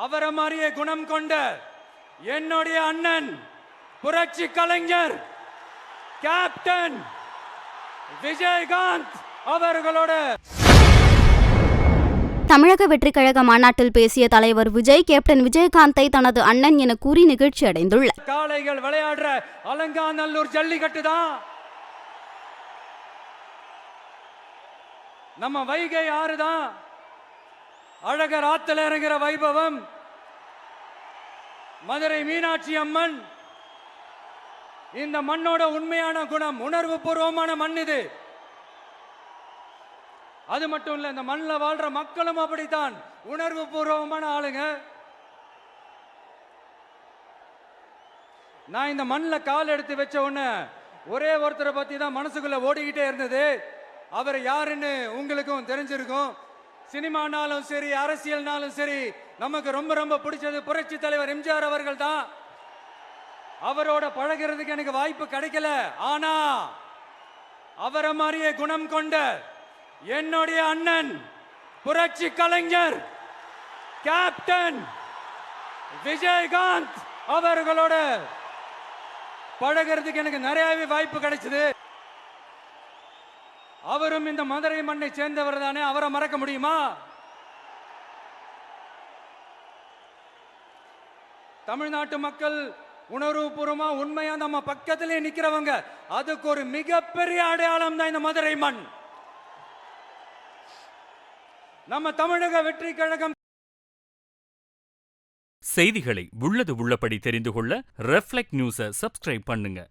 அவரை மாதிரியே குணம் கொண்ட என்னுடைய அண்ணன் புரட்சி கலைஞர் கேப்டன் விஜயகாந்த் அவர்களோட தமிழக வெற்றிக் கழக மாநாட்டில் பேசிய தலைவர் விஜய் கேப்டன் விஜயகாந்தை தனது அண்ணன் என கூறி நிகழ்ச்சி அடைந்துள்ளார். காளைகள் விளையாடுற அலங்காநல்லூர் ஜல்லிக்கட்டு தான் நம்ம வைகை ஆறுதான் அழகர் ஆத்துல இறங்குற வைபவம். மதுரை மீனாட்சி அம்மன் இந்த மண்ணோட உண்மையான குணம், உணர்வு பூர்வமான மண் இது. அது மட்டும் இல்ல, இந்த மண்ணில் வாழ்ற மக்களும் அப்படித்தான் உணர்வு பூர்வமான ஆளுங்க. நான் இந்த மண்ணில் கால் எடுத்து வச்ச உடனே ஒரே ஒருத்தரை பத்தி தான் மனசுக்குள்ள ஓடிக்கிட்டே இருந்தது. அவர் யாருன்னு உங்களுக்கும் தெரிஞ்சிருக்கும். சினிமானாலும் சரி, அரசியல்னாலும் சரி, நமக்கு ரொம்ப ரொம்ப பிடிச்சது புரட்சி தலைவர் எம்ஜிஆர் அவர்கள் தான். அவரோட பழகிறதுக்கு எனக்கு வாய்ப்பு கிடைக்கல. ஆனா அவரை மாதிரியே குணம் கொண்ட என்னுடைய அண்ணன் புரட்சி கலைஞர் கேப்டன் விஜயகாந்த் அவர்களோட பழகிறதுக்கு எனக்கு நிறையவே வாய்ப்பு கிடைச்சது. அவரும் இந்த மதுரை மண்ணை சேர்ந்தவர் தானே, அவரை மறக்க முடியுமா? தமிழ்நாட்டு மக்கள் உணர்வுபூர்வமா உண்மையா நம்ம பக்கத்திலே நிக்கிறவங்க, அதுக்கு ஒரு மிகப்பெரிய அடையாளம் தான் இந்த மதுரை மண். நம்ம தமிழக வெற்றி கழகம். செய்திகளை உள்ளது உள்ளபடி தெரிந்து கொள்ள ரெஃப்ளெக்ட் நியூஸை சப்ஸ்கிரைப் பண்ணுங்க.